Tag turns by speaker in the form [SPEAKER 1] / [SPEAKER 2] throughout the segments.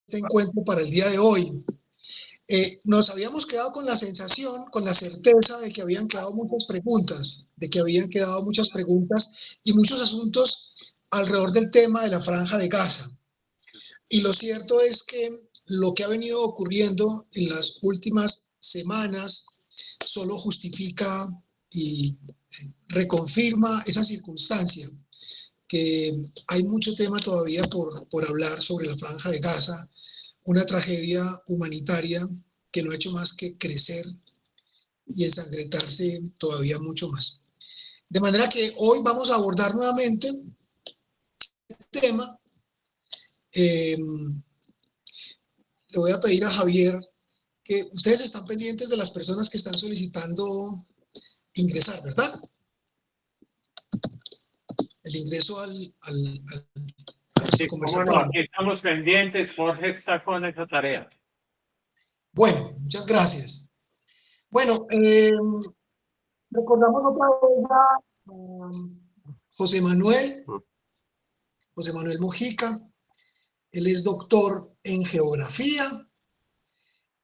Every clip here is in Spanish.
[SPEAKER 1] este encuentro para el día de hoy. Nos habíamos quedado con la sensación, con la certeza de que habían quedado muchas preguntas, y muchos asuntos alrededor del tema de la Franja de Gaza. Y lo cierto es que lo que ha venido ocurriendo en las últimas semanas solo justifica y reconfirma esa circunstancia, que hay mucho tema todavía por hablar sobre la Franja de Gaza, una tragedia humanitaria que no ha hecho más que crecer y ensangrentarse todavía mucho más. De manera que hoy vamos a abordar nuevamente este tema. Le voy a pedir a Javier que ustedes están pendientes de las personas que están solicitando ingresar, ¿verdad? El ingreso al
[SPEAKER 2] sí, bueno, aquí estamos pendientes. Jorge está con esa tarea.
[SPEAKER 1] Bueno, muchas gracias. Bueno, recordamos otra vez a José Manuel Mojica. Él es doctor en geografía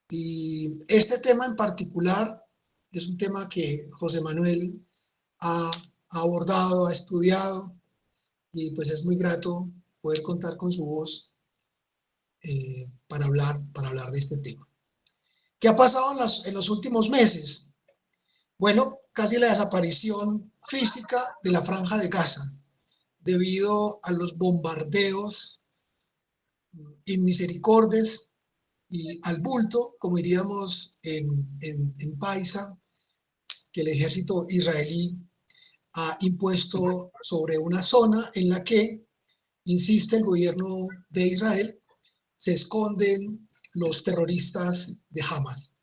[SPEAKER 1] y este tema en particular es un tema que José Manuel ha abordado, ha estudiado, y pues es muy grato poder contar con su voz para hablar de este tema. ¿Qué ha pasado en los últimos meses? Bueno, casi la desaparición física de la Franja de Gaza debido a los bombardeos inmisericordes y al bulto, como diríamos en paisa, que el ejército israelí ha impuesto sobre una zona en la que, insiste el gobierno de Israel, se esconden los terroristas de Hamas,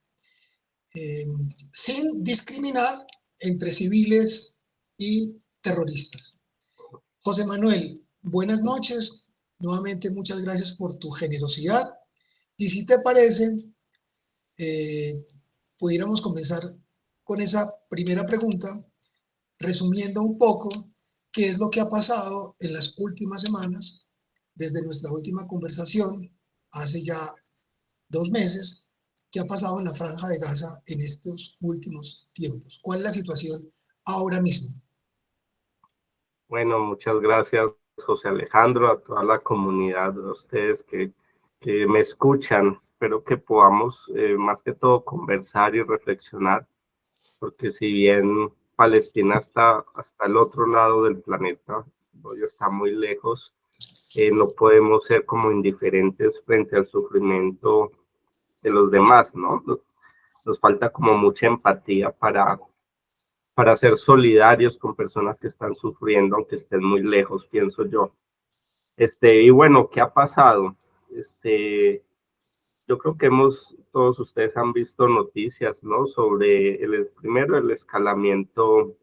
[SPEAKER 1] sin discriminar entre civiles y terroristas. José Manuel, buenas noches. Nuevamente, muchas gracias por tu generosidad. Y si te parece, pudiéramos comenzar con esa primera pregunta, resumiendo un poco qué es lo que ha pasado en las últimas semanas, desde nuestra última conversación, hace ya 2 meses, qué ha pasado en la Franja de Gaza en estos últimos tiempos. ¿Cuál es la situación ahora mismo?
[SPEAKER 3] Bueno, muchas gracias, José Alejandro, a toda la comunidad, a ustedes que me escuchan. Espero que podamos, más que todo, conversar y reflexionar, porque si bien Palestina está hasta el otro lado del planeta, hoy está muy lejos, no podemos ser como indiferentes frente al sufrimiento de los demás, ¿no? Nos falta como mucha empatía para ser solidarios con personas que están sufriendo, aunque estén muy lejos, pienso yo. Y bueno, ¿qué ha pasado? Yo creo que todos ustedes han visto noticias, ¿no? Sobre primero el escalamiento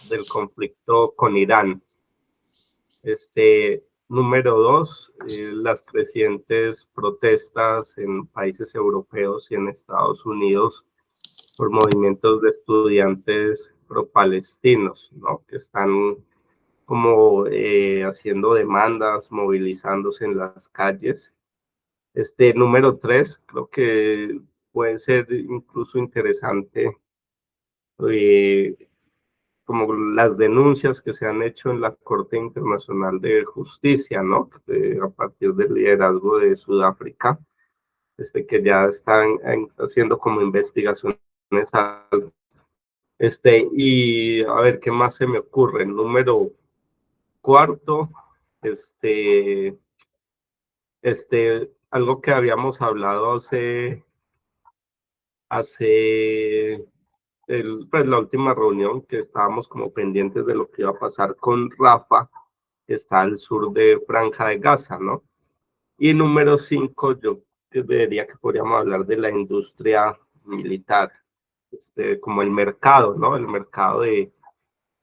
[SPEAKER 3] del conflicto con Irán. Número 2, las crecientes protestas en países europeos y en Estados Unidos por movimientos de estudiantes pro-palestinos, ¿no? Que están como haciendo demandas, movilizándose en las calles. Número 3, creo que puede ser incluso interesante como las denuncias que se han hecho en la Corte Internacional de Justicia, ¿no? A partir del liderazgo de Sudáfrica, que ya están haciendo como investigaciones. Y a ver, ¿qué más se me ocurre? El número 4, algo que habíamos hablado hace pues, la última reunión, que estábamos como pendientes de lo que iba a pasar con Rafa, que está al sur de Franja de Gaza, ¿no? Y número 5, yo diría que podríamos hablar de la industria militar, como el mercado, ¿no? El mercado de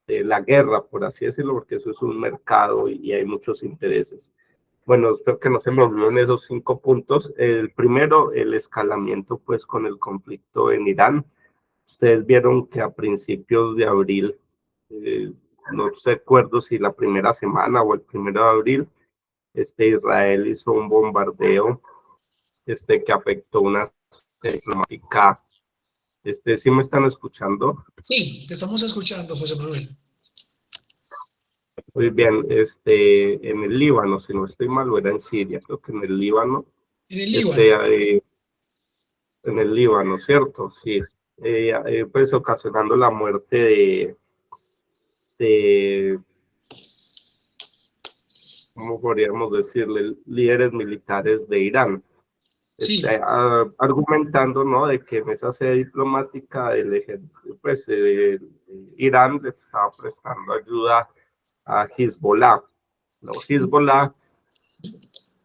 [SPEAKER 3] la guerra, por así decirlo, porque eso es un mercado y hay muchos intereses. Bueno, espero que no se me olviden esos 5 puntos. El primero, el escalamiento pues con el conflicto en Irán. Ustedes vieron que a principios de abril, no recuerdo si la primera semana o el 1 de abril, Israel hizo un bombardeo que afectó una diplomática. ¿Sí me están escuchando?
[SPEAKER 1] Sí, te estamos escuchando, José Manuel.
[SPEAKER 3] Muy bien, en el Líbano, si no estoy mal, o era en Siria, creo que en el Líbano.
[SPEAKER 1] En el Líbano.
[SPEAKER 3] En el Líbano, ¿cierto? Sí. Pues ocasionando la muerte de, ¿cómo podríamos decirle? Líderes militares de Irán.
[SPEAKER 1] Sí.
[SPEAKER 3] Argumentando, ¿no?, de que en esa sede diplomática pues, Irán le estaba prestando ayuda a Hezbollah. ¿No? Hezbollah,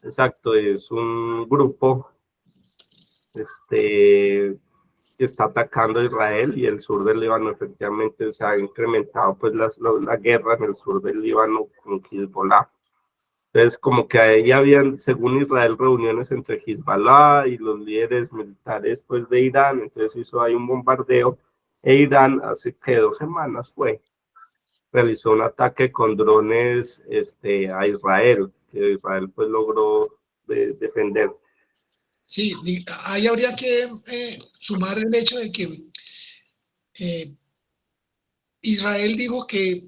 [SPEAKER 3] exacto, es un grupo que está atacando a Israel, y el sur del Líbano efectivamente se ha incrementado pues la guerra en el sur del Líbano con Hezbollah. Entonces, como que ahí habían, según Israel, reuniones entre Hezbollah y los líderes militares pues, de Irán. Entonces hizo ahí un bombardeo, e Irán hace que 2 semanas realizó un ataque con drones a Israel, que Israel pues logró defender.
[SPEAKER 1] Sí, ahí habría que sumar el hecho de que Israel dijo que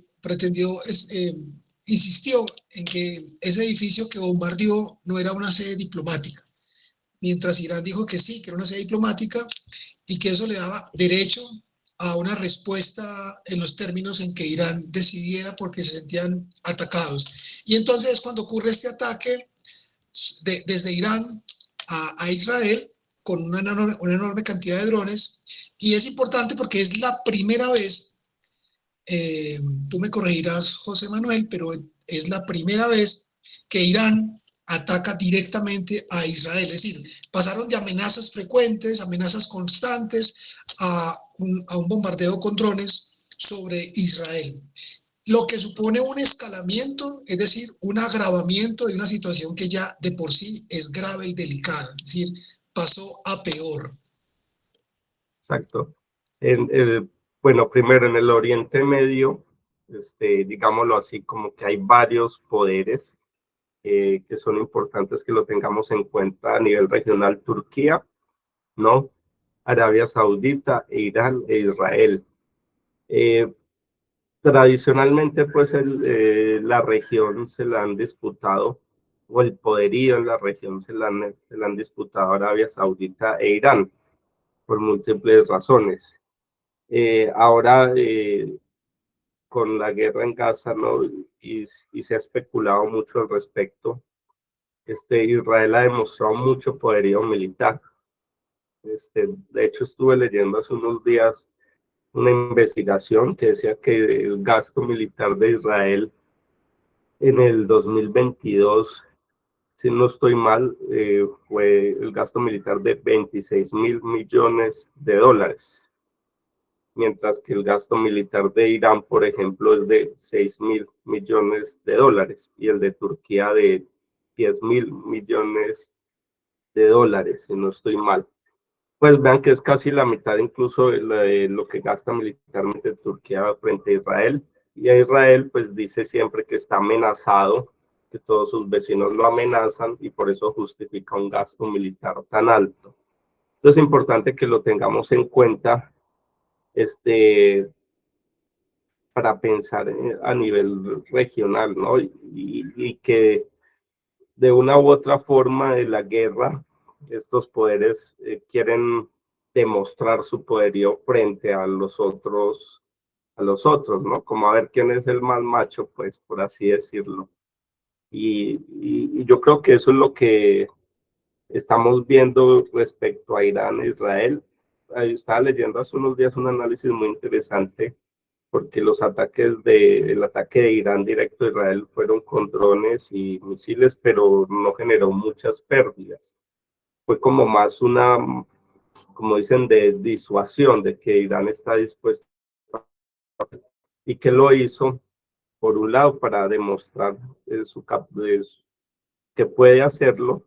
[SPEAKER 1] insistió en que ese edificio que bombardeó no era una sede diplomática, mientras Irán dijo que sí, que era una sede diplomática y que eso le daba derecho a una respuesta en los términos en que Irán decidiera, porque se sentían atacados. Y entonces cuando ocurre este ataque desde Irán a Israel con una enorme cantidad de drones, y es importante porque es la primera vez, tú me corregirás, José Manuel, pero es la primera vez que Irán ataca directamente a Israel. Es decir, pasaron de amenazas frecuentes, amenazas constantes, a un bombardeo con drones sobre Israel, lo que supone un escalamiento, es decir, un agravamiento de una situación que ya de por sí es grave y delicada, es decir, pasó a peor.
[SPEAKER 3] Exacto. Bueno, primero en el Oriente Medio, digámoslo así, como que hay varios poderes que son importantes que lo tengamos en cuenta a nivel regional: Turquía, ¿no?, Arabia Saudita, Irán e Israel. Tradicionalmente, pues la región se la han disputado, o el poderío en la región se la han disputado Arabia Saudita e Irán, por múltiples razones. Ahora, con la guerra en Gaza, ¿no?, y se ha especulado mucho al respecto, Israel ha demostrado mucho poderío militar. De hecho, estuve leyendo hace unos días una investigación que decía que el gasto militar de Israel en el 2022, si no estoy mal, fue el gasto militar de 26.000 millones de dólares, mientras que el gasto militar de Irán, por ejemplo, es de 6.000 millones de dólares, y el de Turquía de 10.000 millones de dólares, si no estoy mal. Pues vean que es casi la mitad incluso de lo que gasta militarmente Turquía frente a Israel. Y a Israel pues dice siempre que está amenazado, que todos sus vecinos lo amenazan, y por eso justifica un gasto militar tan alto. Entonces es importante que lo tengamos en cuenta para pensar a nivel regional, ¿no? Y que de una u otra forma de la guerra, estos poderes quieren demostrar su poderío frente a los otros, ¿no? Como a ver quién es el más macho, pues, por así decirlo. Y yo creo que eso es lo que estamos viendo respecto a Irán e Israel. Ahí estaba leyendo hace unos días un análisis muy interesante, porque el ataque de Irán directo a Israel fueron con drones y misiles, pero no generó muchas pérdidas. Fue como más una, como dicen, de disuasión, de que Irán está dispuesto, y que lo hizo, por un lado, para demostrar que puede hacerlo,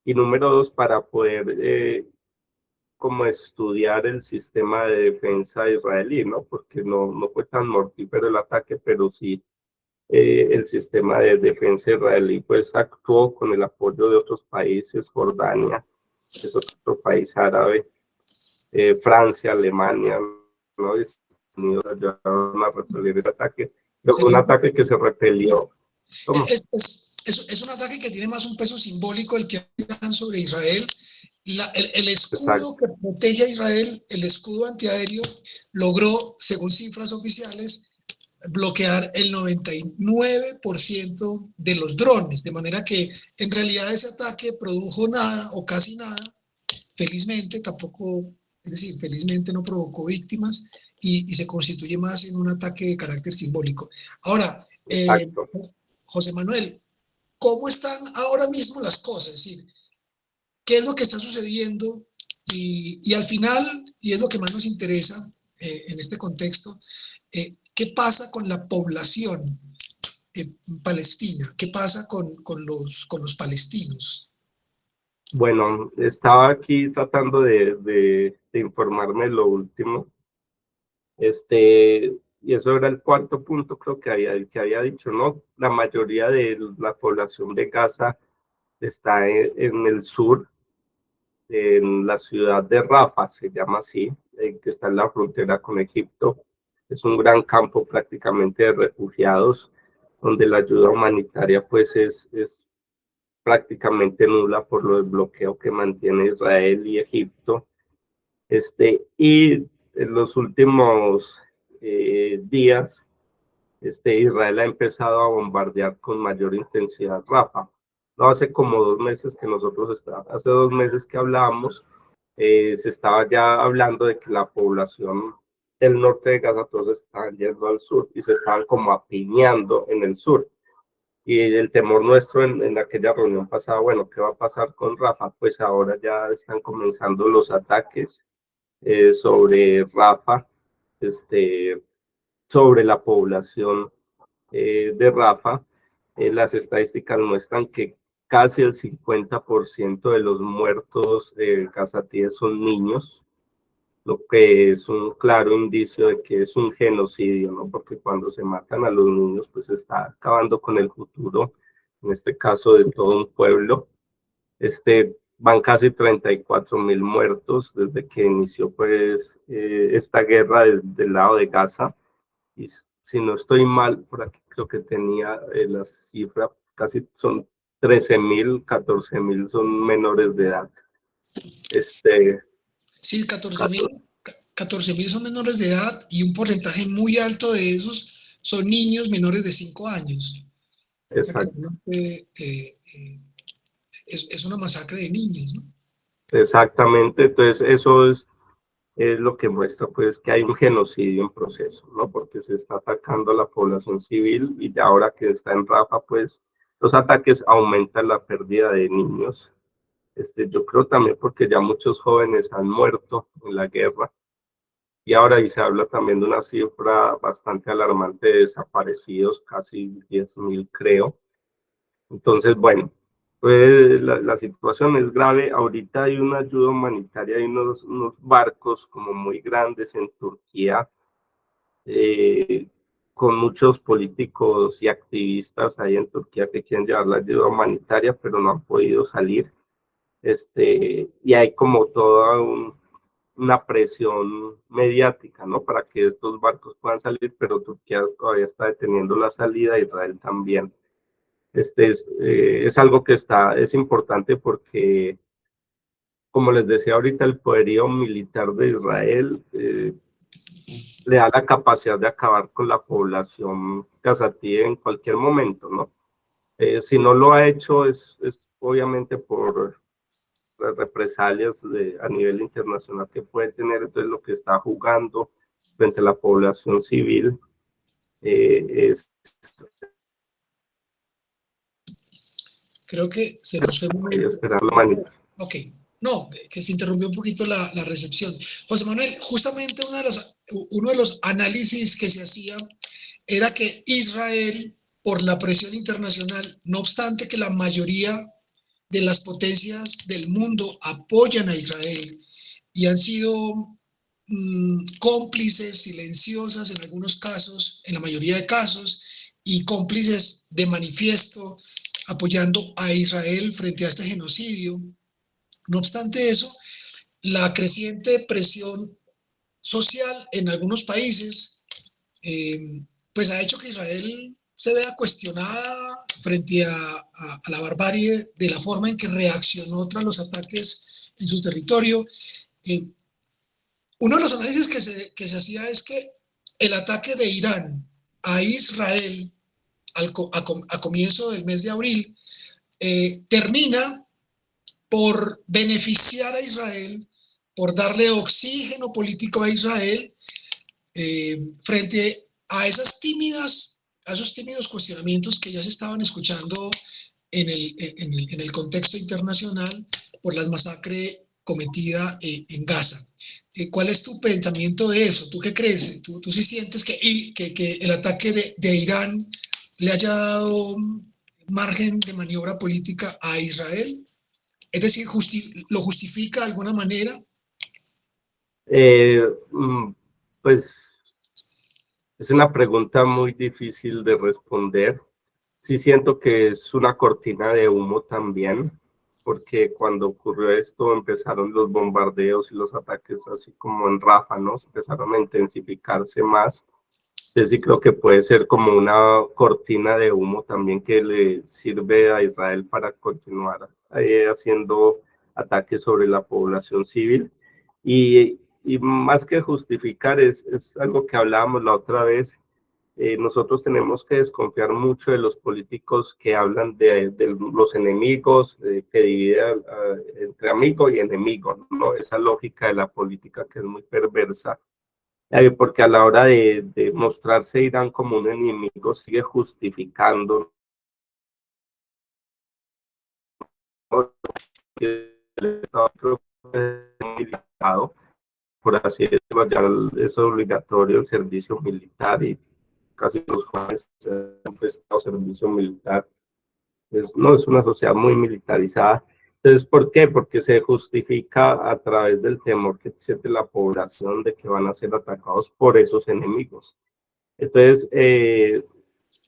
[SPEAKER 3] y número dos, para poder como estudiar el sistema de defensa israelí, ¿no? Porque no fue tan mortífero el ataque, pero sí el sistema de defensa israelí pues actuó con el apoyo de otros países, Jordania es otro país árabe, Francia, Alemania, ¿no? Estados Unidos ayudaron a repeler ese ataque, pero fue un ataque que se repelió.
[SPEAKER 1] Es un ataque que tiene más un peso simbólico el que hagan sobre Israel. El escudo que protege a Israel, el escudo antiaéreo, logró, según cifras oficiales, bloquear el 99% de los drones, de manera que en realidad ese ataque produjo nada o casi nada. Felizmente tampoco, es decir, felizmente no provocó víctimas y se constituye más en un ataque de carácter simbólico. Ahora, José Manuel, ¿cómo están ahora mismo las cosas? Es decir, ¿qué es lo que está sucediendo? Y al final, y es lo que más nos interesa en este contexto, ¿qué pasa con la población palestina? ¿Qué pasa con los palestinos?
[SPEAKER 3] Bueno, estaba aquí tratando de informarme lo último. Y eso era el cuarto punto, creo que había dicho, ¿no? La mayoría de la población de Gaza está en el sur, en la ciudad de Rafah, se llama así, que está en la frontera con Egipto. Es un gran campo prácticamente de refugiados, donde la ayuda humanitaria pues es prácticamente nula por lo del bloqueo que mantiene Israel y Egipto. Y en los últimos días, Israel ha empezado a bombardear con mayor intensidad Rafah. No, hace como 2 meses que hace 2 meses que hablábamos, se estaba ya hablando de que la población del norte de Gaza todos estaban yendo al sur y se estaban como apiñando en el sur. Y el temor nuestro en aquella reunión pasada, bueno, ¿qué va a pasar con Rafah? Pues ahora ya están comenzando los ataques sobre Rafah, sobre la población de Rafah. Las estadísticas muestran que casi el 50% de los muertos gazatíes son niños, lo que es un claro indicio de que es un genocidio, ¿no? Porque cuando se matan a los niños, pues se está acabando con el futuro, en este caso de todo un pueblo. Van casi 34.000 muertos desde que inició pues esta guerra del lado de Gaza. Y si no estoy mal, por aquí creo que tenía la cifra, casi son 13.000, 14.000 son menores de edad.
[SPEAKER 1] Sí, 14.000 son menores de edad y un porcentaje muy alto de esos son niños menores de 5 años.
[SPEAKER 3] Exacto.
[SPEAKER 1] Es una masacre de niños, ¿no?
[SPEAKER 3] Exactamente, entonces eso es lo que muestra pues que hay un genocidio en proceso, ¿no? Porque se está atacando a la población civil y ya ahora que está en Rafah, pues los ataques aumentan la pérdida de niños. Yo creo también porque ya muchos jóvenes han muerto en la guerra y ahora y se habla también de una cifra bastante alarmante de desaparecidos, casi 10.000 creo. Entonces, bueno, pues la situación es grave. Ahorita hay una ayuda humanitaria, hay unos barcos como muy grandes en Turquía, con muchos políticos y activistas ahí en Turquía que quieren llevar la ayuda humanitaria, pero no han podido salir. Y hay como toda una presión mediática, ¿no? Para que estos barcos puedan salir, pero Turquía todavía está deteniendo la salida, Israel también. Es algo que es importante porque, como les decía ahorita, el poderío militar de Israel le da la capacidad de acabar con la población gazatí en cualquier momento, ¿no? Si no lo ha hecho es obviamente por las represalias a nivel internacional que puede tener, entonces lo que está jugando frente a la población civil es...
[SPEAKER 1] Creo que se nos fue un momento. Ok, no, que se interrumpió un poquito la recepción. José Manuel, justamente uno de los análisis que se hacía era que Israel, por la presión internacional, no obstante que la mayoría de las potencias del mundo apoyan a Israel y han sido cómplices silenciosas en algunos casos, en la mayoría de casos, y cómplices de manifiesto apoyando a Israel frente a este genocidio. No obstante eso, la creciente presión social en algunos países pues ha hecho que Israel se vea cuestionada frente a la barbarie de la forma en que reaccionó tras los ataques en su territorio. Uno de los análisis que se hacía es que el ataque de Irán a Israel a comienzo del mes de abril termina por beneficiar a Israel, por darle oxígeno político a Israel frente a esos tímidos cuestionamientos que ya se estaban escuchando en el contexto internacional por las masacres cometidas en Gaza. ¿Cuál es tu pensamiento de eso? ¿Tú qué crees? ¿Tú sí sientes que el ataque de Irán le haya dado margen de maniobra política a Israel? Es decir, ¿lo justifica de alguna manera?
[SPEAKER 3] Pues es una pregunta muy difícil de responder. Sí siento que es una cortina de humo también, porque cuando ocurrió esto empezaron los bombardeos y los ataques así como en ráfanos, empezaron a intensificarse más. Entonces sí creo que puede ser como una cortina de humo también que le sirve a Israel para continuar haciendo ataques sobre la población civil. Y más que justificar, es algo que hablábamos la otra vez. Nosotros tenemos que desconfiar mucho de los políticos que hablan de los enemigos, que dividen entre amigo y enemigo, ¿no? Esa lógica de la política que es muy perversa, porque a la hora de mostrarse Irán como un enemigo sigue justificando, ¿no? El Estado militado, por así decirlo, ya es obligatorio el servicio militar y casi los jóvenes han prestado servicio militar. No, es una sociedad muy militarizada. Entonces, ¿por qué? Porque se justifica a través del temor que siente la población de que van a ser atacados por esos enemigos. Entonces,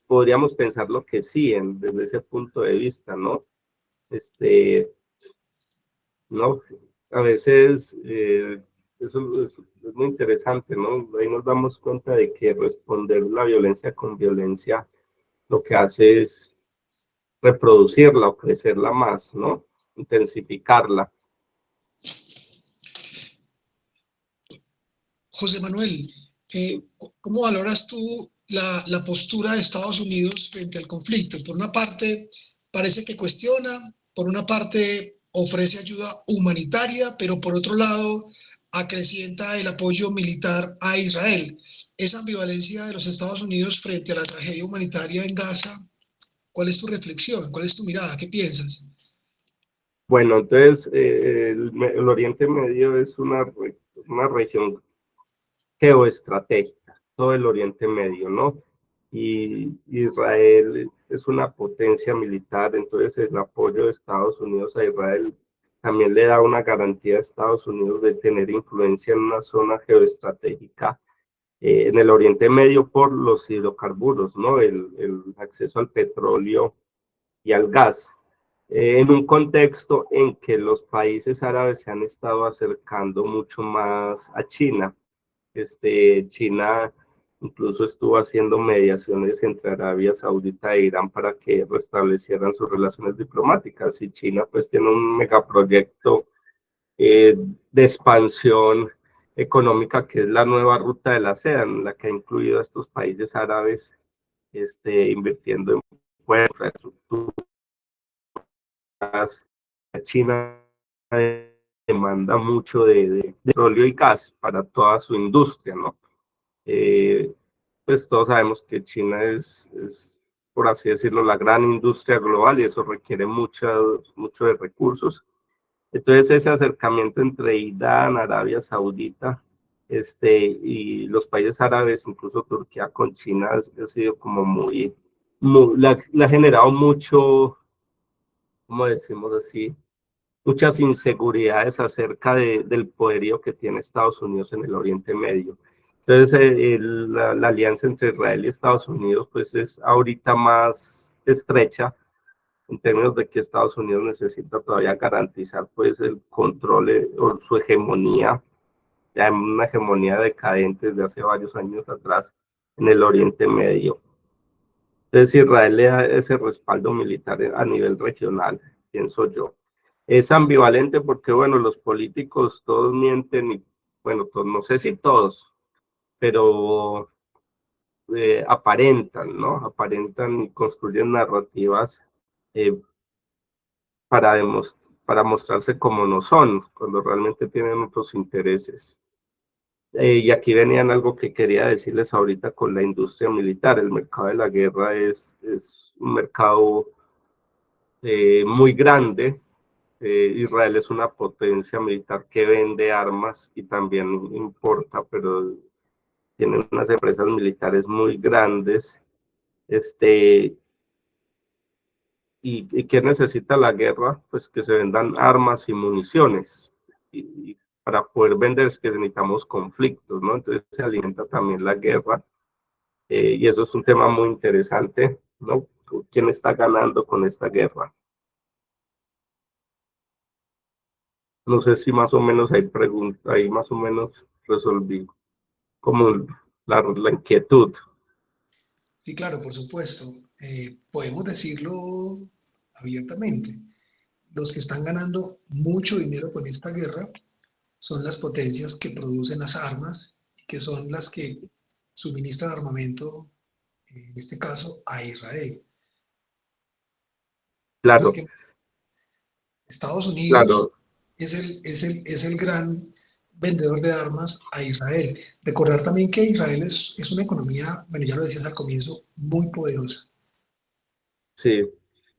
[SPEAKER 3] podríamos pensar lo que sí, desde ese punto de vista, ¿no? ¿No? A veces eso es muy interesante, ¿no? Ahí nos damos cuenta de que responder la violencia con violencia lo que hace es reproducirla o crecerla más, ¿no? Intensificarla.
[SPEAKER 1] José Manuel, ¿cómo valoras tú la postura de Estados Unidos frente al conflicto? Por una parte, parece que cuestiona, por una parte, ofrece ayuda humanitaria, pero por otro lado, acrecienta el apoyo militar a Israel. Esa ambivalencia de los Estados Unidos frente a la tragedia humanitaria en Gaza, ¿cuál es tu reflexión? ¿Cuál es tu mirada? ¿Qué piensas?
[SPEAKER 3] Bueno, entonces el Oriente Medio es una región geoestratégica, todo el Oriente Medio, ¿no? Y Israel es una potencia militar, entonces el apoyo de Estados Unidos a Israel también le da una garantía a Estados Unidos de tener influencia en una zona geoestratégica en el Oriente Medio por los hidrocarburos, ¿no? El acceso al petróleo y al gas. En un contexto en que los países árabes se han estado acercando mucho más a China. China incluso estuvo haciendo mediaciones entre Arabia Saudita e Irán para que restablecieran sus relaciones diplomáticas. Y China pues tiene un megaproyecto de expansión económica que es la nueva ruta de la seda, en la que ha incluido a estos países árabes invirtiendo en infraestructuras. China demanda mucho de petróleo y gas para toda su industria, ¿no? Pues todos sabemos que China es, por así decirlo, la gran industria global y eso requiere mucho de recursos. Entonces ese acercamiento entre Irán, Arabia Saudita, y los países árabes, incluso Turquía con China, ha sido como muy le ha generado mucho, ¿cómo decimos así? Muchas inseguridades acerca del poderío que tiene Estados Unidos en el Oriente Medio. Entonces, la alianza entre Israel y Estados Unidos pues es ahorita más estrecha en términos de que Estados Unidos necesita todavía garantizar pues el control o su hegemonía, ya una hegemonía decadente desde hace varios años atrás en el Oriente Medio. Entonces Israel le da ese respaldo militar a nivel regional, pienso yo. Es ambivalente porque, bueno, los políticos todos mienten y, bueno, todos, no sé si todos, pero aparentan, ¿no? Aparentan y construyen narrativas eh, para, para mostrarse como no son, cuando realmente tienen otros intereses. Y aquí venían algo que quería decirles ahorita con la industria militar. El mercado de la guerra es un mercado muy grande. Israel es una potencia militar que vende armas y también importa, pero tiene unas empresas militares muy grandes. ¿Y qué necesita la guerra? Pues que se vendan armas y municiones. Y para poder vender es que necesitamos conflictos, ¿no? Entonces se alimenta también la guerra. Y eso es un tema muy interesante, ¿no? ¿Quién está ganando con esta guerra? No sé si más o menos hay preguntas, ahí más o menos resolví como la inquietud.
[SPEAKER 1] Sí, claro, por supuesto. Podemos decirlo abiertamente. Los que están ganando mucho dinero con esta guerra son las potencias que producen las armas y que son las que suministran armamento, en este caso, a Israel. Así
[SPEAKER 3] Claro,
[SPEAKER 1] que Estados Unidos
[SPEAKER 3] claro.
[SPEAKER 1] es el gran vendedor de armas a Israel. Recordar también que Israel es una economía, bueno, ya lo decías al comienzo, muy poderosa.
[SPEAKER 3] Sí,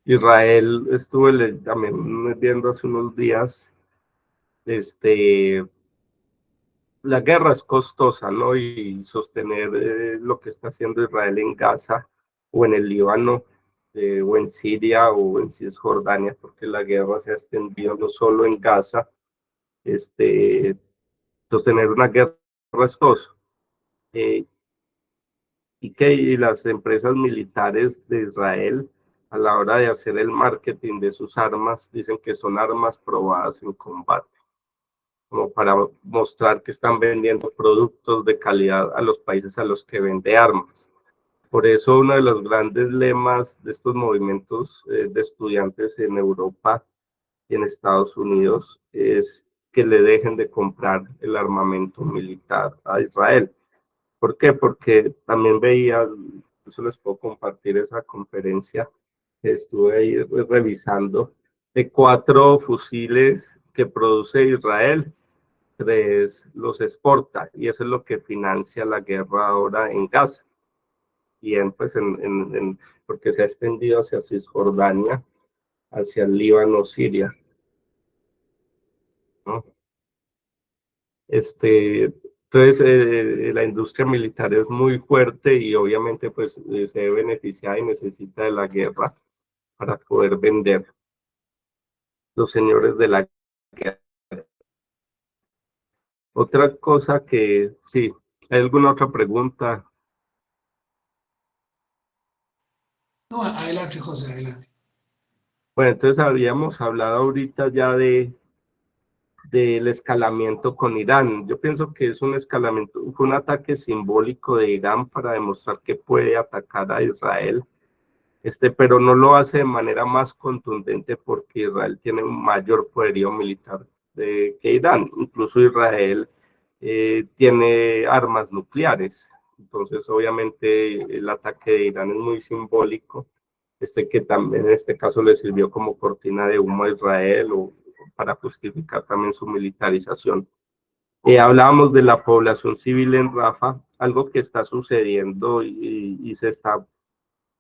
[SPEAKER 3] Israel estuve también viendo hace unos días, la guerra es costosa, ¿no? Y sostener lo que está haciendo Israel en Gaza o en el Líbano, o en Siria o en Cisjordania, porque la guerra se ha extendido no solo en Gaza, sostener una guerra es costoso. Eh, y las empresas militares de Israel, a la hora de hacer el marketing de sus armas, dicen que son armas probadas en combate, como para mostrar que están vendiendo productos de calidad a los países a los que vende armas. Por eso uno de los grandes lemas de estos movimientos de estudiantes en Europa y en Estados Unidos es que le dejen de comprar el armamento militar a Israel. ¿Por qué? Porque también veía, eso les puedo compartir esa conferencia que estuve ahí revisando, de 4 fusiles que produce Israel, 3 los exporta, y eso es lo que financia la guerra ahora en Gaza. Y pues porque se ha extendido hacia Cisjordania, hacia el Líbano, Siria, ¿no? Entonces, la industria militar es muy fuerte y obviamente pues se beneficia y necesita de la guerra para poder vender. Los señores de la guerra. Otra cosa que, sí, ¿hay alguna otra pregunta?
[SPEAKER 1] No, adelante, José, adelante.
[SPEAKER 3] Bueno, entonces habíamos hablado ahorita ya del escalamiento con Irán. Yo pienso que es un escalamiento, fue un ataque simbólico de Irán para demostrar que puede atacar a Israel, pero no lo hace de manera más contundente porque Israel tiene un mayor poderío militar que Irán. Incluso Israel tiene armas nucleares. Entonces, obviamente, el ataque de Irán es muy simbólico, que también en este caso le sirvió como cortina de humo a Israel o para justificar también su militarización. Hablábamos de la población civil en Rafah, algo que está sucediendo y se está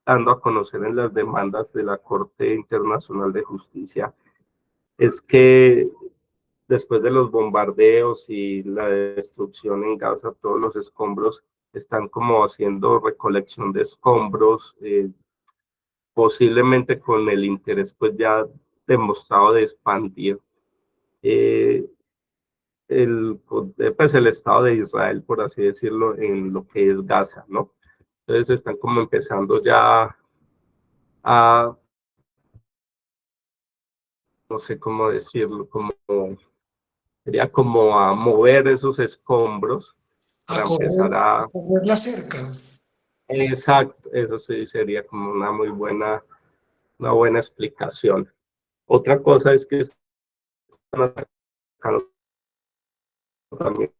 [SPEAKER 3] dando a conocer en las demandas de la Corte Internacional de Justicia, es que después de los bombardeos y la destrucción en Gaza, todos los escombros están como haciendo recolección de escombros, posiblemente con el interés pues ya demostrado de expandir eh, el Estado de Israel, por así decirlo, en lo que es Gaza, ¿no? Entonces están como empezando ya a no sé cómo decirlo, como sería como a mover esos escombros para empezar a...
[SPEAKER 1] correr la cerca.
[SPEAKER 3] Exacto, eso sí sería como una muy buena, una buena explicación. Otra cosa es que están atacando también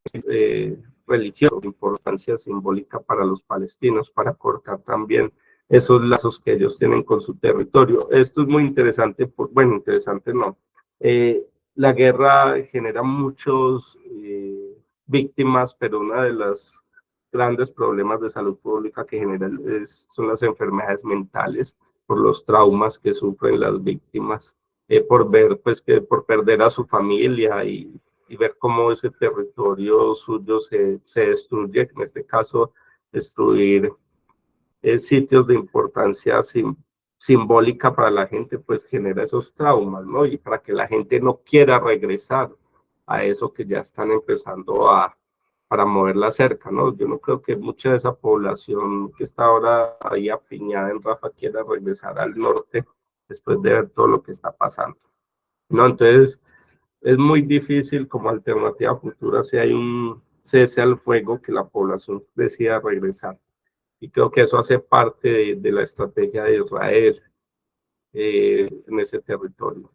[SPEAKER 3] religión, importancia simbólica para los palestinos, para cortar también esos lazos que ellos tienen con su territorio. Esto es muy interesante, bueno, interesante no. La guerra genera muchos víctimas, pero una de las grandes problemas de salud pública que genera son las enfermedades mentales, por los traumas que sufren las víctimas, por ver, pues, que por perder a su familia y ver cómo ese territorio suyo se destruye, en este caso, destruir sitios de importancia simbólica para la gente, pues genera esos traumas, ¿no? Y para que la gente no quiera regresar a eso que ya están empezando para moverla cerca, ¿no? Yo no creo que mucha de esa población que está ahora ahí apiñada en Rafa quiera regresar al norte después de ver todo lo que está pasando, ¿no? Entonces, es muy difícil como alternativa futura si hay un cese al fuego que la población decida regresar. Y creo que eso hace parte de la estrategia de Israel en ese territorio.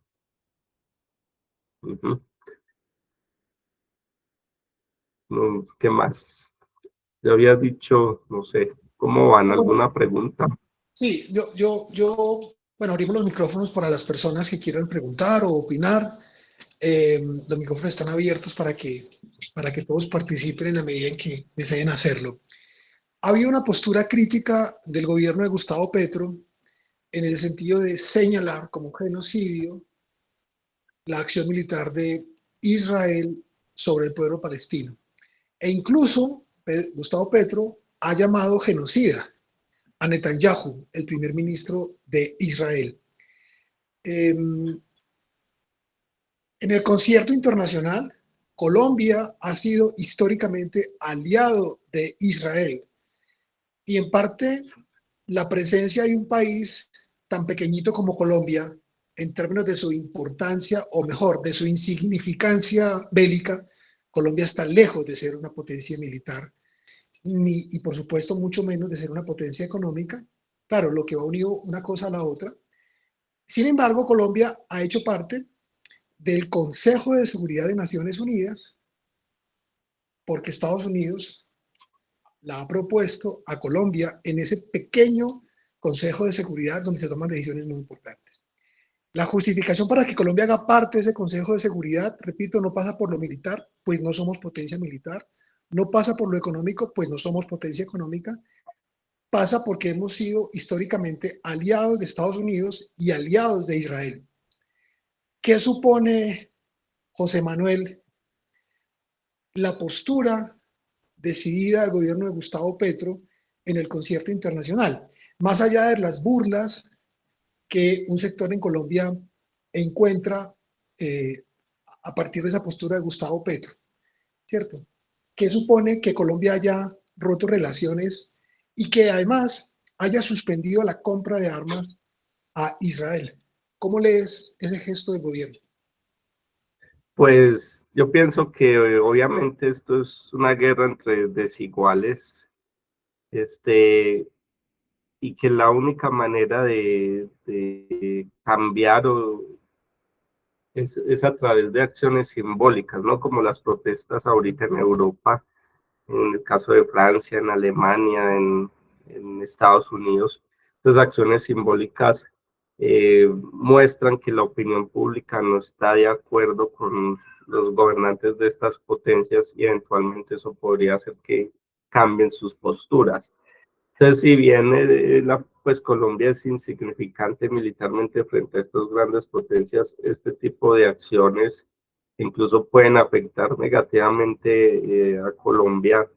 [SPEAKER 3] ¿Qué más? Yo había dicho, no sé, ¿cómo van? ¿Alguna pregunta?
[SPEAKER 1] Sí, bueno, abrimos los micrófonos para las personas que quieran preguntar o opinar. Los micrófonos están abiertos para que todos participen en la medida en que deseen hacerlo. Había una postura crítica del gobierno de Gustavo Petro en el sentido de señalar como genocidio la acción militar de Israel sobre el pueblo palestino. E incluso Gustavo Petro ha llamado genocida a Netanyahu, el primer ministro de Israel. En el concierto internacional, Colombia ha sido históricamente aliado de Israel. Y en parte, la presencia de un país tan pequeñito como Colombia, en términos de su importancia, o mejor, de su insignificancia bélica, Colombia está lejos de ser una potencia militar, y por supuesto mucho menos de ser una potencia económica. Claro, lo que va unido una cosa a la otra. Sin embargo, Colombia ha hecho parte del Consejo de Seguridad de Naciones Unidas porque Estados Unidos la ha propuesto a Colombia en ese pequeño Consejo de Seguridad donde se toman decisiones muy importantes. La justificación para que Colombia haga parte de ese Consejo de Seguridad, repito, no pasa por lo militar, pues no somos potencia militar, no pasa por lo económico, pues no somos potencia económica, pasa porque hemos sido históricamente aliados de Estados Unidos y aliados de Israel. ¿Qué supone, José Manuel, la postura decidida del gobierno de Gustavo Petro en el concierto internacional? Más allá de las burlas que un sector en Colombia encuentra a partir de esa postura de Gustavo Petro, ¿cierto? ¿Qué supone que Colombia haya roto relaciones y que además haya suspendido la compra de armas a Israel? ¿Cómo lees ese gesto del gobierno?
[SPEAKER 3] Pues yo pienso que obviamente esto es una guerra entre desiguales, y que la única manera de cambiar es a través de acciones simbólicas, ¿no? Como las protestas ahorita en Europa, en el caso de Francia, en Alemania, en Estados Unidos. Estas acciones simbólicas muestran que la opinión pública no está de acuerdo con los gobernantes de estas potencias y eventualmente eso podría hacer que cambien sus posturas. Entonces, si bien pues Colombia es insignificante militarmente frente a estas grandes potencias, este tipo de acciones incluso pueden afectar negativamente a Colombia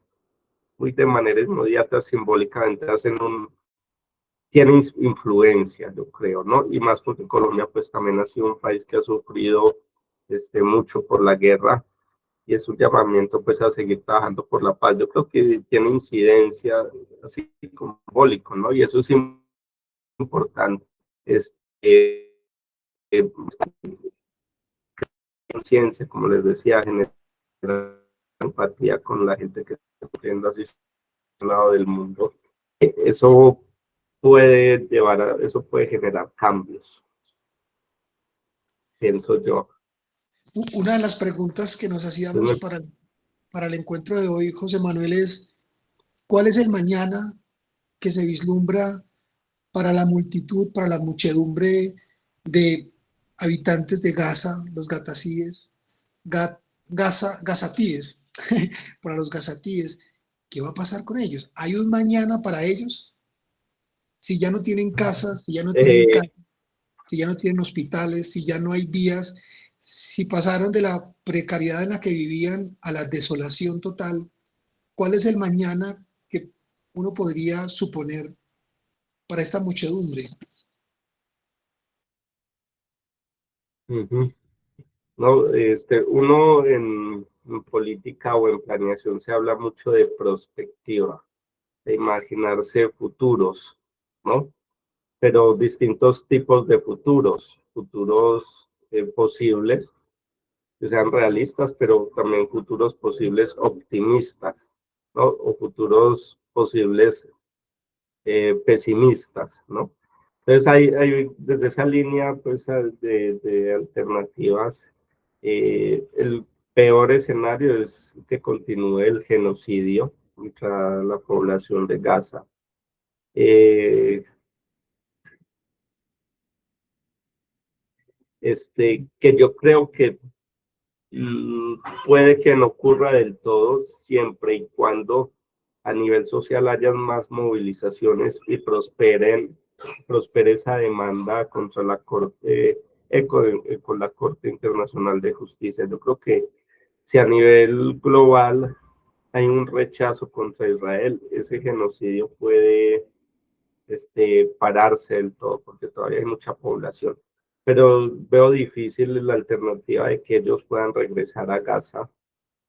[SPEAKER 3] muy de manera inmediata, simbólicamente tiene influencia, yo creo, ¿no? Y más porque Colombia pues también ha sido un país que ha sufrido mucho por la guerra y es un llamamiento pues a seguir trabajando por la paz. Yo creo que tiene incidencia así como simbólico, ¿no? Y eso es importante. conciencia, como les decía, generar empatía con la gente que está sufriendo así al lado del mundo. Eso eso puede generar cambios, pienso yo.
[SPEAKER 1] Una de las preguntas que nos hacíamos para el encuentro de hoy, José Manuel, es ¿cuál es el mañana que se vislumbra para la multitud, para la muchedumbre de habitantes de Gaza, los gazatíes, gazatíes, para los gazatíes? ¿Qué va a pasar con ellos? ¿Hay un mañana para ellos? Si ya no tienen casas, si ya no tienen hospitales, si ya no hay vías, si pasaron de la precariedad en la que vivían a la desolación total, ¿cuál es el mañana que uno podría suponer para esta muchedumbre?
[SPEAKER 3] No, uno en política o en planeación se habla mucho de perspectiva, de imaginarse futuros, ¿no? Pero distintos tipos de futuros posibles, que sean realistas, pero también futuros posibles optimistas, ¿no? O futuros posibles pesimistas, ¿no? Entonces hay desde esa línea pues, de alternativas, el peor escenario es que continúe el genocidio contra la población de Gaza. Que yo creo que puede que no ocurra del todo siempre y cuando a nivel social hayan más movilizaciones y prospere esa demanda contra la Corte, con la Corte Internacional de Justicia. Yo creo que si a nivel global hay un rechazo contra Israel, ese genocidio puede pararse del todo, porque todavía hay mucha población. Pero veo difícil la alternativa de que ellos puedan regresar a Gaza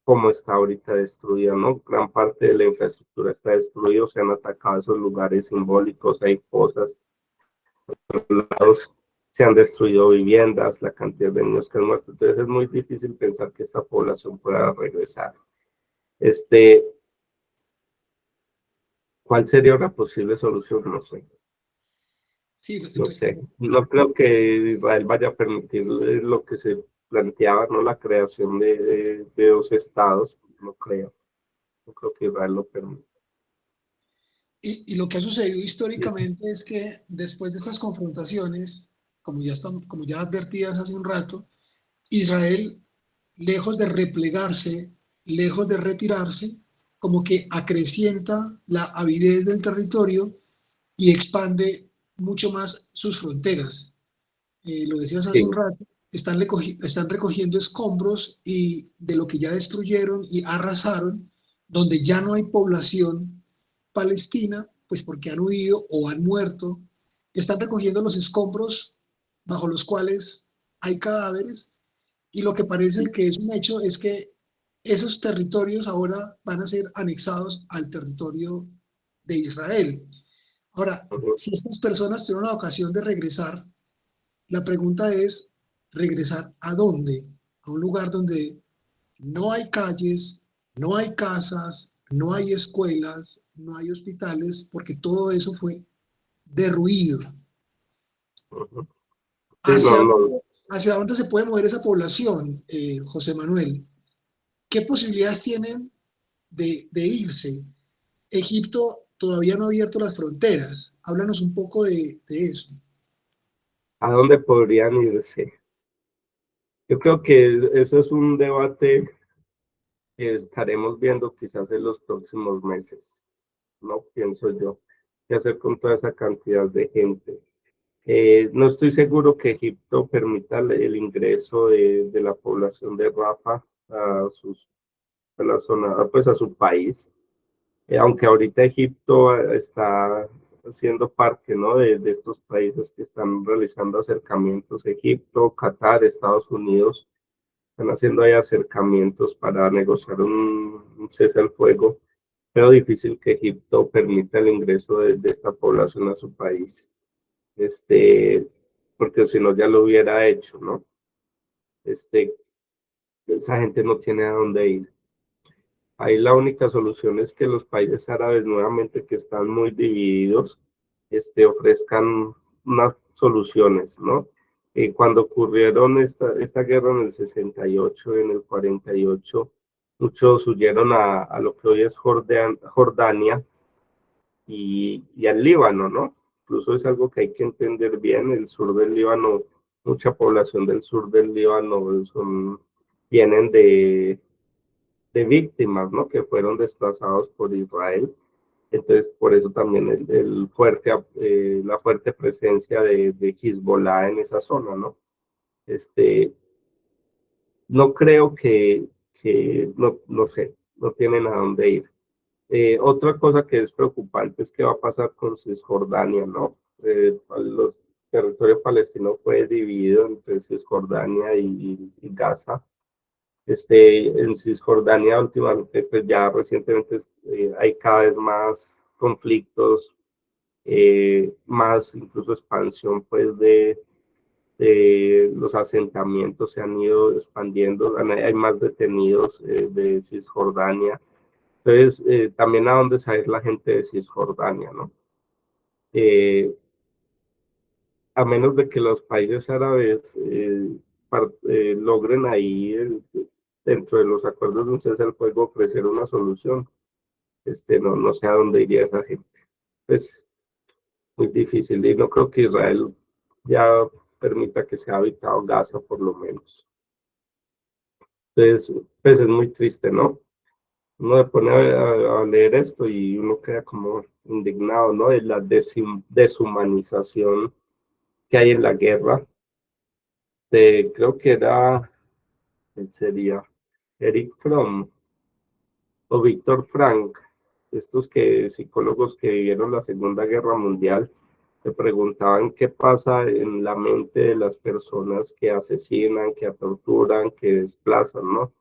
[SPEAKER 3] como está ahorita destruida, ¿no? Gran parte de la infraestructura está destruida, se han atacado esos lugares simbólicos, hay cosas, se han destruido viviendas, la cantidad de niños que han muerto, entonces es muy difícil pensar que esta población pueda regresar. ¿Cuál sería una posible solución? No sé.
[SPEAKER 1] Sí,
[SPEAKER 3] No sé, no creo que Israel vaya a permitir lo que se planteaba, ¿no? La creación de dos estados, no creo que Israel lo permita.
[SPEAKER 1] y lo que ha sucedido históricamente es que después de estas confrontaciones, como ya advertías hace un rato, Israel, lejos de replegarse, lejos de retirarse, como que acrecienta la avidez del territorio y expande mucho más sus fronteras. Lo decías hace un
[SPEAKER 3] Sí.
[SPEAKER 1] rato, están recogiendo escombros y de lo que ya destruyeron y arrasaron, donde ya no hay población palestina, pues porque han huido o han muerto, están recogiendo los escombros bajo los cuales hay cadáveres, y lo que parece que es un hecho es que esos territorios ahora van a ser anexados al territorio de Israel. Ahora, si estas personas tuvieron la ocasión de regresar, la pregunta es, ¿regresar a dónde? A un lugar donde no hay calles, no hay casas, no hay escuelas, no hay hospitales, porque todo eso fue derruido.
[SPEAKER 3] Sí,
[SPEAKER 1] ¿Hacia dónde se puede mover esa población, José Manuel? ¿Qué posibilidades tienen de irse? Egipto todavía no ha abierto las fronteras. Háblanos un poco de eso.
[SPEAKER 3] ¿A dónde podrían irse? Yo creo que eso es un debate que estaremos viendo quizás en los próximos meses, ¿no? Pienso yo. ¿Qué hacer con toda esa cantidad de gente? No estoy seguro que Egipto permita el ingreso de la población de Rafah a la zona, pues a su país. Aunque ahorita Egipto está siendo parte, ¿no? de estos países que están realizando acercamientos. Egipto, Qatar, Estados Unidos están haciendo ahí acercamientos para negociar un cese al fuego, pero difícil que Egipto permita el ingreso de esta población a su país, porque si no ya lo hubiera hecho, ¿no? esa gente no tiene a dónde ir. Ahí la única solución es que los países árabes nuevamente que están muy divididos, ofrezcan unas soluciones, ¿no? Cuando ocurrieron esta guerra en el 68, en el 48, muchos huyeron a lo que hoy es Jordania y al Líbano, ¿no? Incluso es algo que hay que entender bien, el sur del Líbano, mucha población del sur del Líbano vienen de víctimas, ¿no? Que fueron desplazados por Israel. Entonces, por eso también la fuerte presencia de Hezbollah en esa zona, ¿no? No creo no sé, no tienen a dónde ir. Otra cosa que es preocupante es qué va a pasar con Cisjordania, ¿no? Los territorios palestinos fue dividido entre Cisjordania y Gaza. En Cisjordania últimamente, pues ya recientemente hay cada vez más conflictos, más incluso expansión pues de los asentamientos se han ido expandiendo, hay más detenidos de Cisjordania. Entonces, también a dónde salir la gente de Cisjordania, ¿no? A menos de que los países árabes logren ahí, dentro de los acuerdos de un cese al fuego, ofrecer una solución, no sé a dónde iría esa gente. Es muy difícil y no creo que Israel ya permita que sea habitado Gaza, por lo menos. Entonces, pues es muy triste, ¿no? Uno se pone a leer esto y uno queda como indignado, ¿no? De la deshumanización que hay en la guerra. Creo que era, ¿quién sería? Eric Fromm o Víctor Frank, estos psicólogos que vivieron la Segunda Guerra Mundial, se preguntaban qué pasa en la mente de las personas que asesinan, que torturan, que desplazan, ¿no?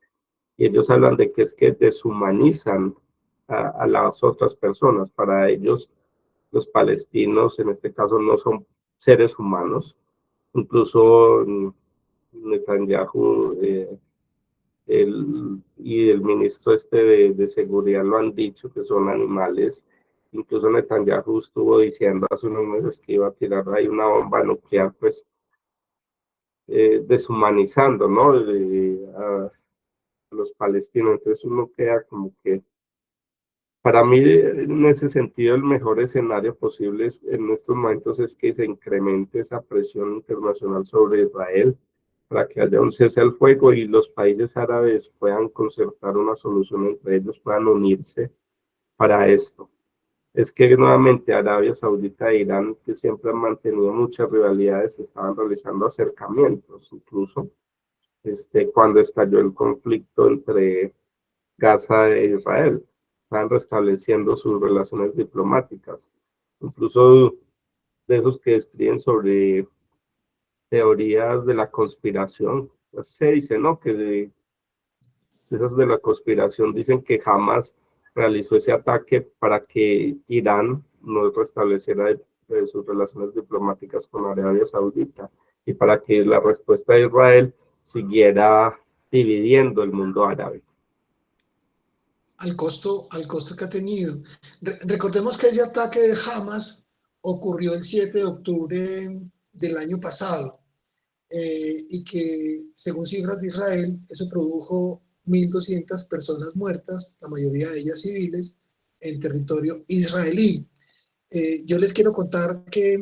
[SPEAKER 3] Y ellos hablan de que es que deshumanizan a las otras personas. Para ellos, los palestinos, en este caso, no son seres humanos. Incluso Netanyahu y el ministro de Seguridad lo han dicho, que son animales. Incluso Netanyahu estuvo diciendo hace unos meses que iba a tirar ahí una bomba nuclear, pues deshumanizando, ¿no? A los palestinos. Entonces uno queda como que, para mí, en ese sentido, el mejor escenario posible en estos momentos es que se incremente esa presión internacional sobre Israel para que haya un cese al fuego y los países árabes puedan concertar una solución entre ellos, puedan unirse para esto. Es que nuevamente Arabia Saudita e Irán, que siempre han mantenido muchas rivalidades, estaban realizando acercamientos, incluso cuando estalló el conflicto entre Gaza e Israel, estaban restableciendo sus relaciones diplomáticas, incluso de esos que escriben sobre teorías de la conspiración. Se dice, ¿no? Que de esas de la conspiración dicen que Hamas realizó ese ataque para que Irán no restableciera sus relaciones diplomáticas con Arabia Saudita y para que la respuesta de Israel siguiera dividiendo el mundo árabe.
[SPEAKER 1] Al costo que ha tenido. Recordemos que ese ataque de Hamas ocurrió el 7 de octubre del año pasado y que, según cifras de Israel, eso produjo 1.200 personas muertas, la mayoría de ellas civiles, en territorio israelí. Yo les quiero contar que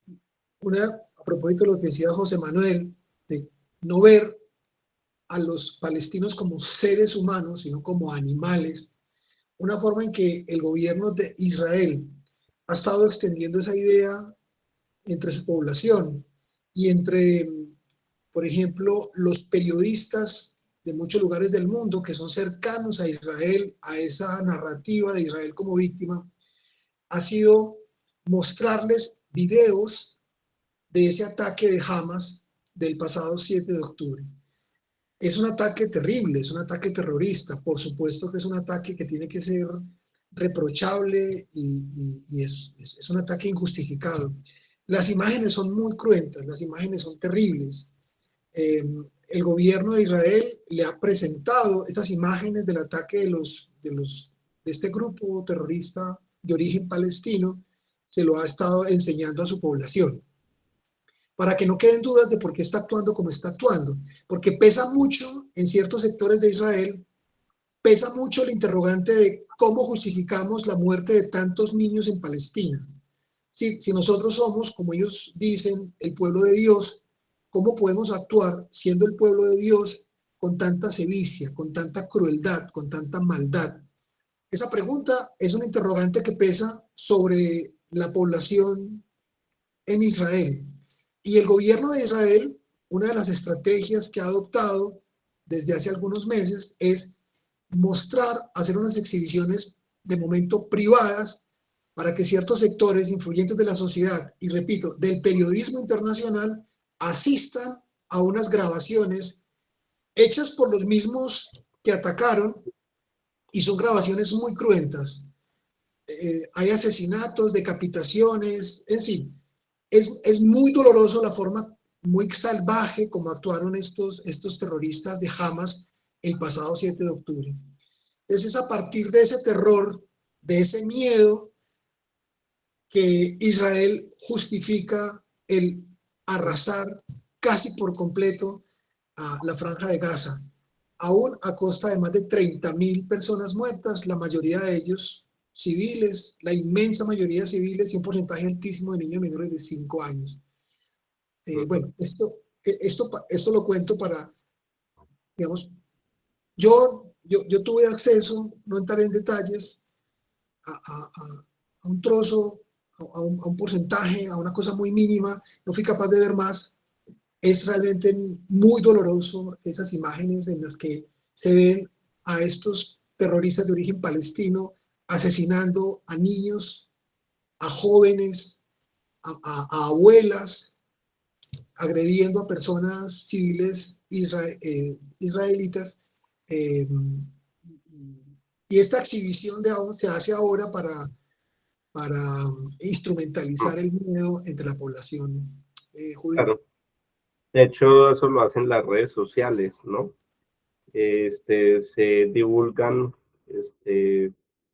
[SPEAKER 1] a propósito de lo que decía José Manuel, de no ver a los palestinos como seres humanos, sino como animales, una forma en que el gobierno de Israel ha estado extendiendo esa idea entre su población y entre, por ejemplo, los periodistas de muchos lugares del mundo que son cercanos a Israel, a esa narrativa de Israel como víctima, ha sido mostrarles videos de ese ataque de Hamas del pasado 7 de octubre. Es un ataque terrible, es un ataque terrorista, por supuesto que es un ataque que tiene que ser reprochable y es un ataque injustificado. Las imágenes son muy cruentas, las imágenes son terribles. el gobierno de Israel le ha presentado estas imágenes del ataque de este grupo terrorista de origen palestino, se lo ha estado enseñando a su población, para que no queden dudas de por qué está actuando como está actuando, porque pesa mucho en ciertos sectores de Israel, pesa mucho el interrogante de cómo justificamos la muerte de tantos niños en Palestina. Si nosotros somos, como ellos dicen, el pueblo de Dios, ¿cómo podemos actuar siendo el pueblo de Dios con tanta sevicia, con tanta crueldad, con tanta maldad? Esa pregunta es un interrogante que pesa sobre la población en Israel. Y el gobierno de Israel, una de las estrategias que ha adoptado desde hace algunos meses es mostrar, hacer unas exhibiciones de momento privadas para que ciertos sectores influyentes de la sociedad, y repito, del periodismo internacional, asistan a unas grabaciones hechas por los mismos que atacaron, y son grabaciones muy cruentas. Hay asesinatos, decapitaciones, en fin, es muy doloroso la forma muy salvaje como actuaron estos terroristas de Hamas el pasado 7 de octubre. Entonces es a partir de ese terror, de ese miedo, que Israel justifica el arrasar casi por completo a la Franja de Gaza, aún a costa de más de 30.000 personas muertas, la mayoría de ellos civiles, la inmensa mayoría civiles y un porcentaje altísimo de niños menores de 5 años. Bueno, esto lo cuento para, digamos, yo tuve acceso, no entraré en detalles, a un trozo, a un porcentaje, a una cosa muy mínima, no fui capaz de ver más. Es realmente muy doloroso esas imágenes en las que se ven a estos terroristas de origen palestino asesinando a niños, a jóvenes, a abuelas, agrediendo a personas civiles israelitas. Y esta exhibición se hace ahora para instrumentalizar el miedo entre la población judía.
[SPEAKER 3] Claro. De hecho, eso lo hacen las redes sociales, ¿no? Se divulgan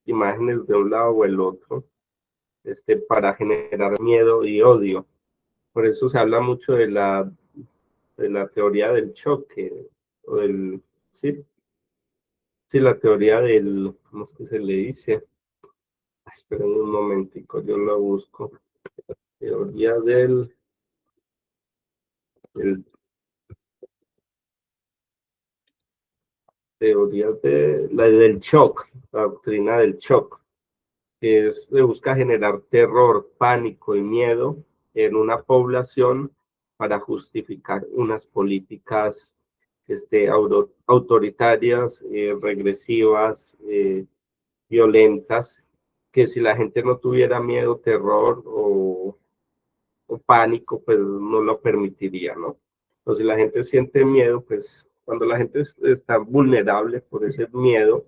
[SPEAKER 3] imágenes de un lado o el otro, para generar miedo y odio. Por eso se habla mucho de la teoría del choque, o del, sí, la teoría del, ¿cómo es que se le dice? Esperen un momentico, yo la busco. Teoría teoría del shock, la doctrina del shock, que se busca generar terror, pánico y miedo en una población para justificar unas políticas autoritarias, regresivas, violentas, que si la gente no tuviera miedo, terror o pánico, pues no lo permitiría, ¿no? Entonces, si la gente siente miedo, pues cuando la gente está vulnerable por ese miedo,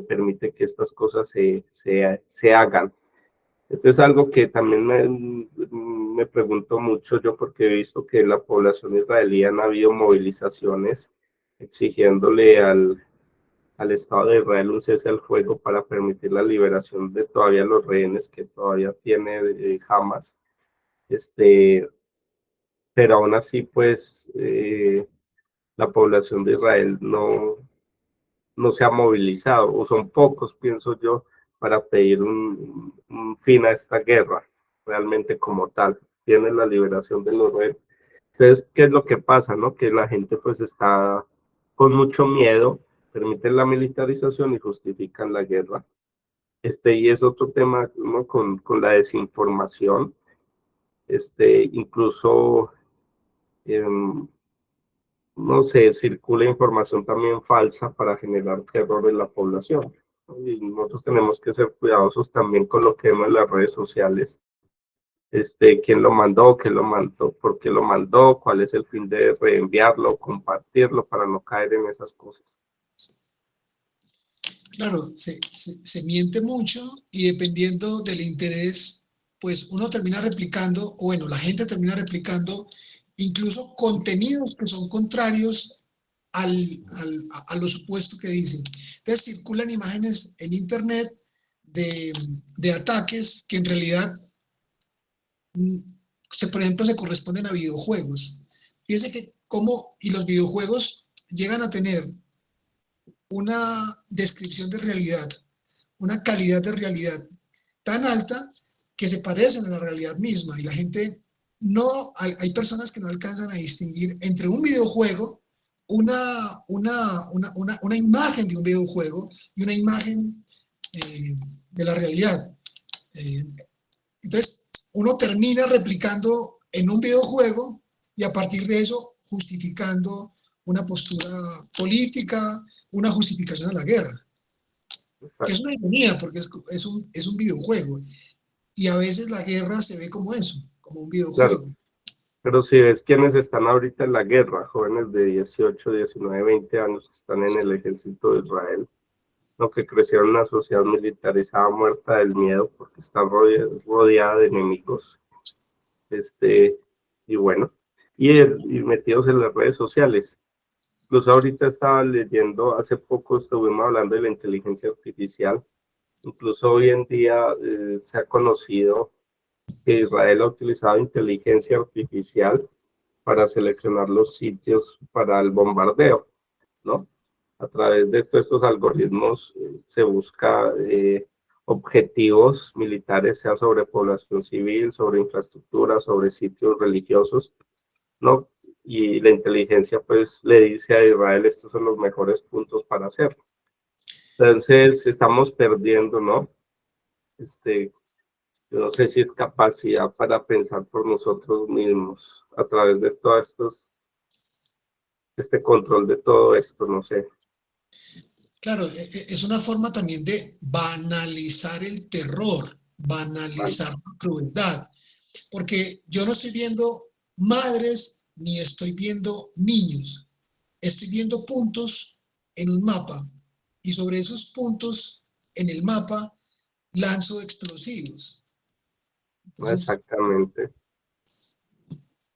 [SPEAKER 3] permite que estas cosas se hagan. Esto es algo que también me pregunto mucho yo, porque he visto que en la población israelí han habido movilizaciones exigiéndole al Estado de Israel un cese al fuego para permitir la liberación de todavía los rehenes que todavía tiene Hamas. Pero aún así, pues, la población de Israel no se ha movilizado, o son pocos, pienso yo, para pedir un fin a esta guerra, realmente como tal. Tiene la liberación de los rehenes. Entonces, ¿qué es lo que pasa, no? Que la gente pues está con mucho miedo, permiten la militarización y justifican la guerra. Y es otro tema, ¿no? Con la desinformación, incluso, no sé, circula información también falsa para generar terror en la población, ¿no? Y nosotros tenemos que ser cuidadosos también con lo que vemos en las redes sociales. Quién lo mandó, por qué lo mandó, cuál es el fin de reenviarlo, compartirlo, para no caer en esas cosas.
[SPEAKER 1] Claro, se miente mucho y dependiendo del interés, pues uno termina replicando, o bueno, la gente termina replicando incluso contenidos que son contrarios a lo supuesto que dicen. Entonces circulan imágenes en internet de ataques que en realidad, por ejemplo, se corresponden a videojuegos. Fíjense que y los videojuegos llegan a tener una descripción de realidad, una calidad de realidad tan alta que se parecen a la realidad misma, y la gente hay personas que no alcanzan a distinguir entre un videojuego, una imagen de un videojuego y una imagen de la realidad. Entonces, uno termina replicando en un videojuego y a partir de eso justificando una postura política, una justificación a la guerra. Que es una ironía porque es un videojuego. Y a veces la guerra se ve como eso, como un videojuego.
[SPEAKER 3] Claro. Pero si ves quienes están ahorita en la guerra, jóvenes de 18, 19, 20 años que están en el ejército de Israel, lo que crecieron en una sociedad militarizada muerta del miedo porque está rodeada de enemigos. Y bueno, y metidos en las redes sociales. Incluso ahorita estaba leyendo, hace poco estuvimos hablando de la inteligencia artificial. Incluso hoy en día se ha conocido que Israel ha utilizado inteligencia artificial para seleccionar los sitios para el bombardeo, ¿no? A través de todos estos algoritmos se busca objetivos militares, sea sobre población civil, sobre infraestructura, sobre sitios religiosos, ¿no? Y la inteligencia pues le dice a Israel estos son los mejores puntos para hacerlo. Entonces estamos perdiendo, ¿no? Yo no sé si es capacidad para pensar por nosotros mismos a través de todos este control de todo esto, no sé.
[SPEAKER 1] Claro, es una forma también de banalizar el terror, banalizar la crueldad, porque yo no estoy viendo madres ni estoy viendo niños, estoy viendo puntos en un mapa y sobre esos puntos en el mapa lanzo explosivos. Entonces,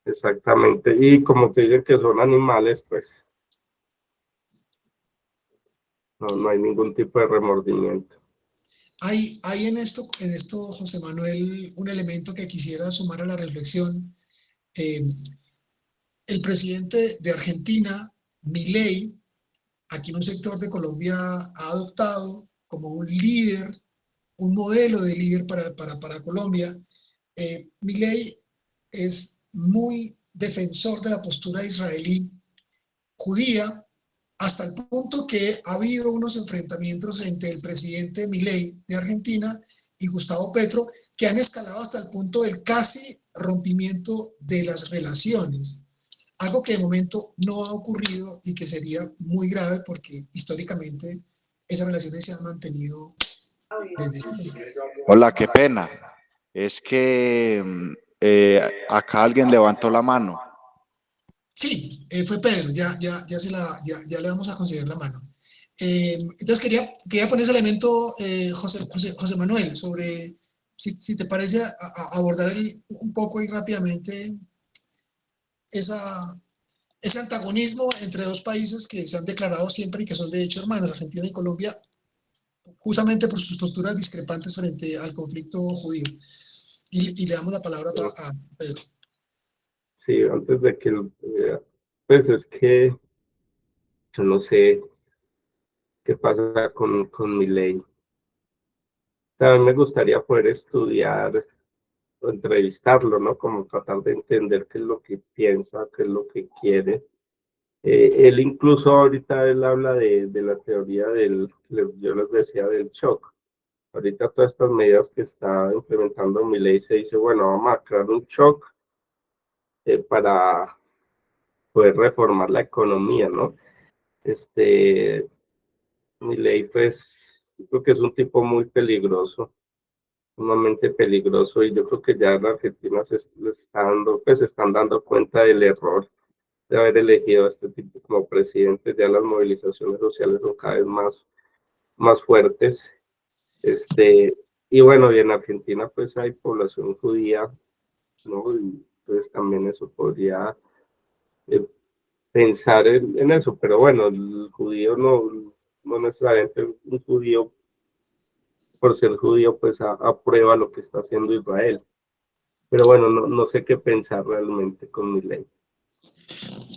[SPEAKER 3] exactamente. Y como te dicen que son animales, pues no hay ningún tipo de remordimiento.
[SPEAKER 1] Hay en esto, José Manuel, un elemento que quisiera sumar a la reflexión. El presidente de Argentina, Milei, aquí en un sector de Colombia ha adoptado como un líder, un modelo de líder para Colombia. Milei es muy defensor de la postura israelí judía, hasta el punto que ha habido unos enfrentamientos entre el presidente Milei de Argentina y Gustavo Petro que han escalado hasta el punto del casi rompimiento de las relaciones. Algo que de momento no ha ocurrido y que sería muy grave porque históricamente esas relaciones se han mantenido desde siempre.
[SPEAKER 4] Hola, qué pena. Es que acá alguien levantó la mano.
[SPEAKER 1] Sí, fue Pedro, ya le vamos a conceder la mano. Entonces quería poner ese elemento, José Manuel, sobre si te parece abordar un poco y rápidamente ese antagonismo entre dos países que se han declarado siempre y que son de hecho hermanos, Argentina y Colombia, justamente por sus posturas discrepantes frente al conflicto judío. Y le damos la palabra a Pedro.
[SPEAKER 3] Sí, antes de que, pues es que yo no sé qué pasa con Milei. También me gustaría poder estudiar o entrevistarlo, ¿no? Como tratar de entender qué es lo que piensa, qué es lo que quiere. Él incluso ahorita él habla de la teoría yo les decía, del shock. Ahorita todas estas medidas que está implementando Milei se dice, bueno, vamos a crear un shock para poder reformar la economía, ¿no? Milei, pues, creo que es un tipo muy peligroso, sumamente peligroso, y yo creo que ya en Argentina se están dando cuenta del error de haber elegido a este tipo como presidente. Ya las movilizaciones sociales son cada vez más fuertes. Y bueno, y en Argentina pues hay población judía, ¿no? Y entonces también eso podría pensar en eso, pero bueno, el judío no necesariamente un judío, por ser judío, pues aprueba lo que está haciendo Israel. Pero bueno, no sé qué pensar realmente con Milei.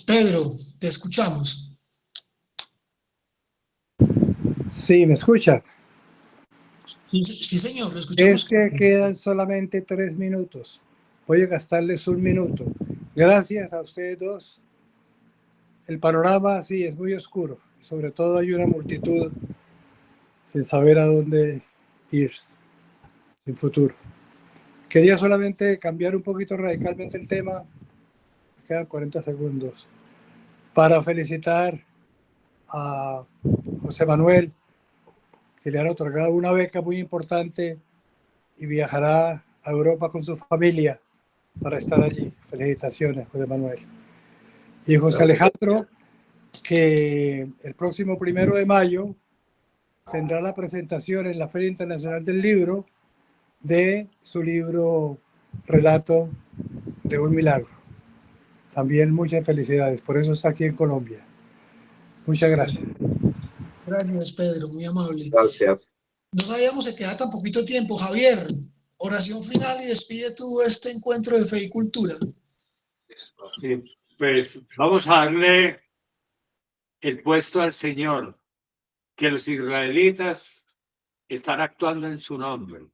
[SPEAKER 1] Pedro, te escuchamos.
[SPEAKER 5] Sí, ¿me escucha?
[SPEAKER 1] Sí, sí, señor, lo escuchamos.
[SPEAKER 5] Es que quedan solamente 3 minutos. Voy a gastarles 1 minuto. Gracias a ustedes dos. El panorama sí es muy oscuro. Sobre todo hay una multitud sin saber a dónde ir, sin futuro. Quería solamente cambiar un poquito radicalmente el tema. Me quedan 40 segundos. Para felicitar a José Manuel, que le han otorgado una beca muy importante y viajará a Europa con su familia para estar allí. Felicitaciones, José Manuel. Y José Alejandro, que el próximo 1 de mayo tendrá la presentación en la Feria Internacional del Libro de su libro Relato de un Milagro. También muchas felicidades, por eso está aquí en Colombia. Muchas gracias.
[SPEAKER 1] Gracias, Pedro, muy amable.
[SPEAKER 3] Gracias.
[SPEAKER 1] No sabíamos que queda tan poquito tiempo. Javier, oración final y despide tú este encuentro de fe y cultura.
[SPEAKER 2] Sí, pues vamos a darle el puesto al Señor, que los israelitas están actuando en su nombre,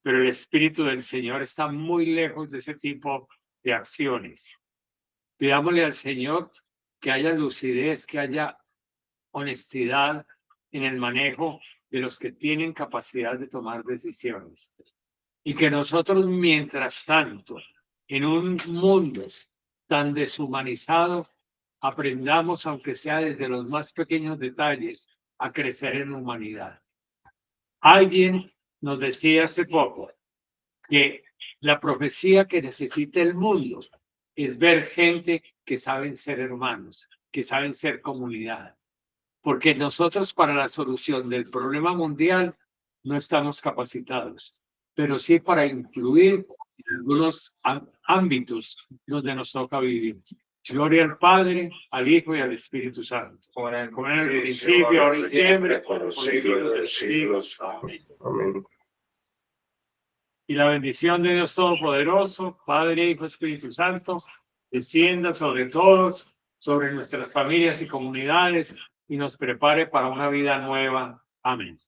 [SPEAKER 2] pero el Espíritu del Señor está muy lejos de ese tipo de acciones. Pidámosle al Señor que haya lucidez, que haya honestidad en el manejo de los que tienen capacidad de tomar decisiones. Y que nosotros, mientras tanto, en un mundo tan deshumanizado, aprendamos, aunque sea desde los más pequeños detalles, a crecer en humanidad. Alguien nos decía hace poco que la profecía que necesita el mundo es ver gente que saben ser hermanos, que saben ser comunidad. Porque nosotros para la solución del problema mundial no estamos capacitados, pero sí para influir en algunos ámbitos donde nos toca vivir. Gloria al Padre, al Hijo y al Espíritu Santo. Como en el principio, ahora y siempre, por los siglos de los siglos. Amén.
[SPEAKER 3] Amén.
[SPEAKER 2] Y la bendición de Dios Todopoderoso, Padre, Hijo, Espíritu Santo, descienda sobre todos, sobre nuestras familias y comunidades, y nos prepare para una vida nueva. Amén.